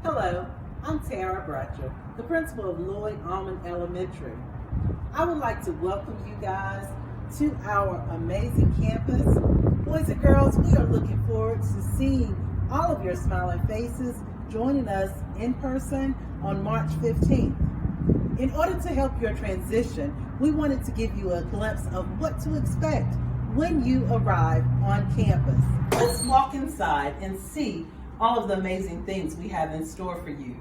Hello, I'm Tara Bratcher, the principal of Loyd Auman Elementary. I would like to welcome you guys to our amazing campus. Boys and girls, we are looking forward to seeing all of your smiling faces joining us in person on March 15th. In order to help your transition, we wanted to give you a glimpse of what to expect when you arrive on campus. Let's walk inside and see all of the amazing things we have in store for you.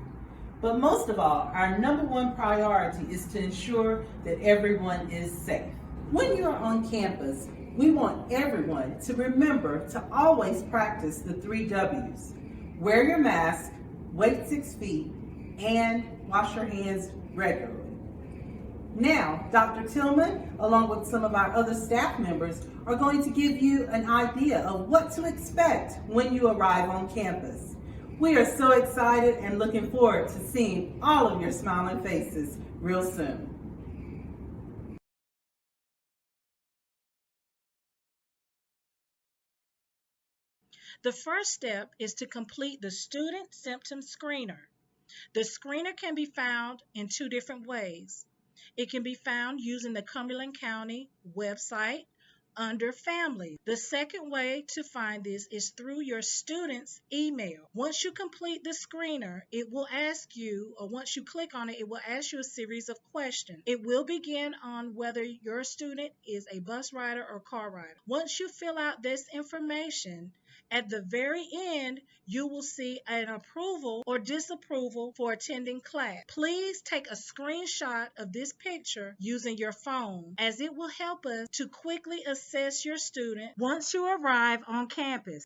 But most of all, our number one priority is to ensure that everyone is safe. When you are on campus, we want everyone to remember to always practice the 3 W's. Wear your mask, wait 6 feet, and wash your hands regularly. Now, Dr. Tillman, along with some of our other staff members, are going to give you an idea of what to expect when you arrive on campus. We are so excited and looking forward to seeing all of your smiling faces real soon. The first step is to complete the Student Symptom Screener. The screener can be found in 2 different ways. It can be found using the Cumberland County website under Family. The second way to find this is through your student's email. Once you complete the screener, it will ask you, or once you click on it, it will ask you a series of questions. It will begin on whether your student is a bus rider or car rider. Once you fill out this information, at the very end, you will see an approval or disapproval for attending class. Please take a screenshot of this picture using your phone, as it will help us to quickly assess your student once you arrive on campus.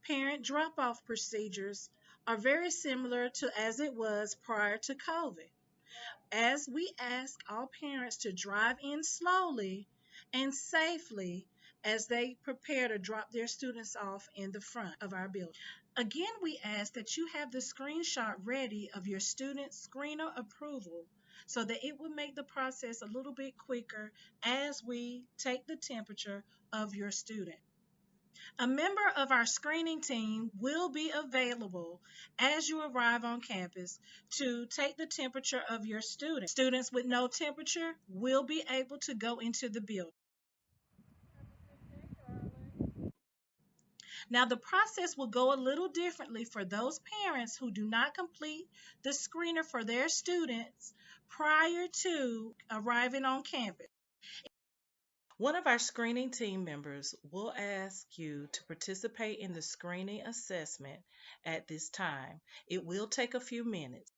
Parent drop-off procedures are very similar to as it was prior to COVID, as we ask all parents to drive in slowly and safely as they prepare to drop their students off in the front of our building. Again, we ask that you have the screenshot ready of your student screener approval so that it will make the process a little bit quicker as we take the temperature of your student. A member of our screening team will be available as you arrive on campus to take the temperature of your student. Students with no temperature will be able to go into the building. Now, the process will go a little differently for those parents who do not complete the screener for their students prior to arriving on campus. One of our screening team members will ask you to participate in the screening assessment at this time. It will take a few minutes.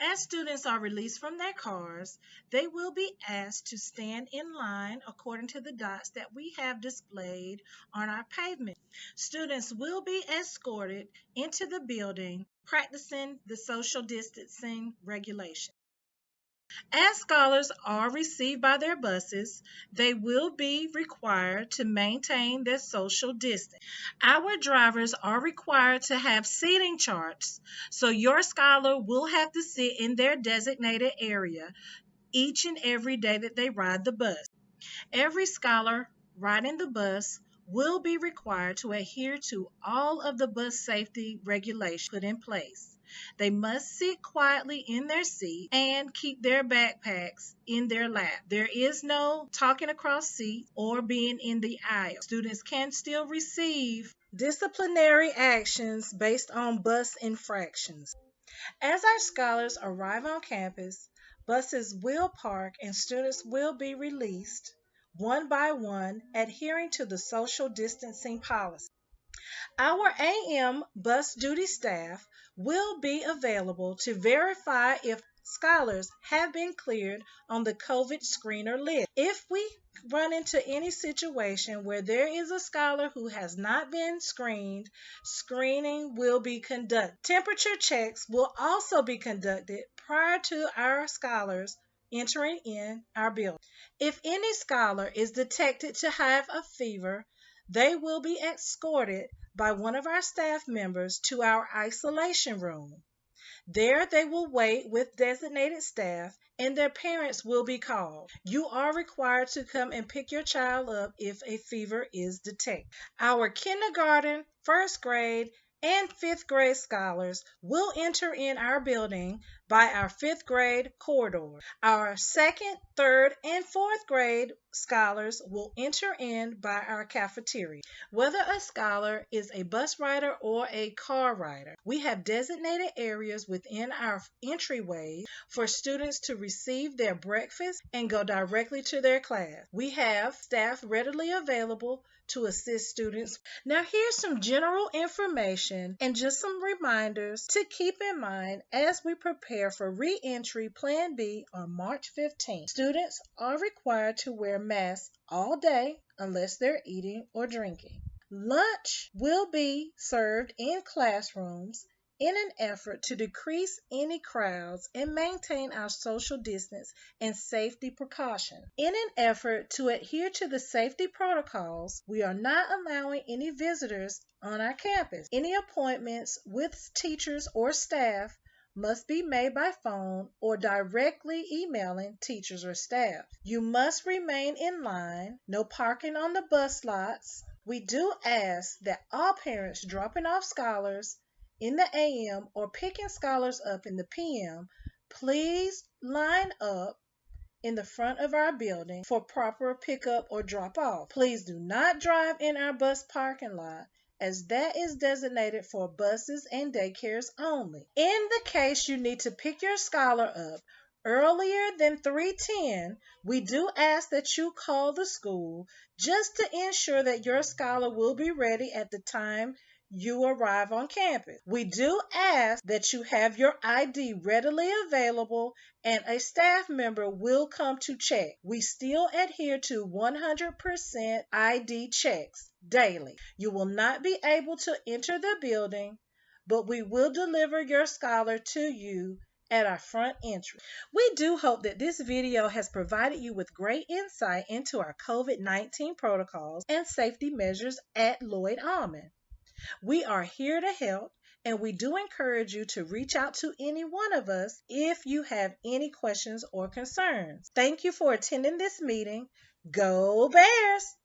As students are released from their cars, they will be asked to stand in line according to the dots that we have displayed on our pavement. Students will be escorted into the building, practicing the social distancing regulations. As scholars are received by their buses, they will be required to maintain their social distance. Our drivers are required to have seating charts, so your scholar will have to sit in their designated area each and every day that they ride the bus. Every scholar riding the bus will be required to adhere to all of the bus safety regulations put in place. They must sit quietly in their seat and keep their backpacks in their lap. There is no talking across seats or being in the aisle. Students can still receive disciplinary actions based on bus infractions. As our scholars arrive on campus, buses will park and students will be released one by one, adhering to the social distancing policy. Our AM bus duty staff will be available to verify if scholars have been cleared on the COVID screener list. If we run into any situation where there is a scholar who has not been screened, screening will be conducted. Temperature checks will also be conducted prior to our scholars entering in our building. If any scholar is detected to have a fever, they will be escorted by one of our staff members to our isolation room. There they will wait with designated staff and their parents will be called. You are required to come and pick your child up if a fever is detected. Our kindergarten, first grade, and fifth grade scholars will enter in our building by our fifth grade corridor. Our second, third, and fourth grade scholars will enter in by our cafeteria. Whether a scholar is a bus rider or a car rider, we have designated areas within our entryways for students to receive their breakfast and go directly to their class. We have staff readily available to assist students. Now, here's some general information and just some reminders to keep in mind as we prepare for re-entry Plan B on March 15th. Students are required to wear masks all day unless they're eating or drinking. Lunch will be served in classrooms in an effort to decrease any crowds and maintain our social distance and safety precautions. In an effort to adhere to the safety protocols, we are not allowing any visitors on our campus. Any appointments with teachers or staff must be made by phone or directly emailing teachers or staff. You must remain in line, no parking on the bus lots. We do ask that all parents dropping off scholars in the AM or picking scholars up in the PM, please line up in the front of our building for proper pickup or drop off. Please do not drive in our bus parking lot as that is designated for buses and daycares only. In the case you need to pick your scholar up earlier than 3:10, we do ask that you call the school just to ensure that your scholar will be ready at the time you arrive on campus. We do ask that you have your ID readily available and a staff member will come to check. We still adhere to 100% ID checks daily. You will not be able to enter the building, but we will deliver your scholar to you at our front entry. We do hope that this video has provided you with great insight into our COVID-19 protocols and safety measures at Loyd Auman. We are here to help, and we do encourage you to reach out to any one of us if you have any questions or concerns. Thank you for attending this meeting. Go Bears!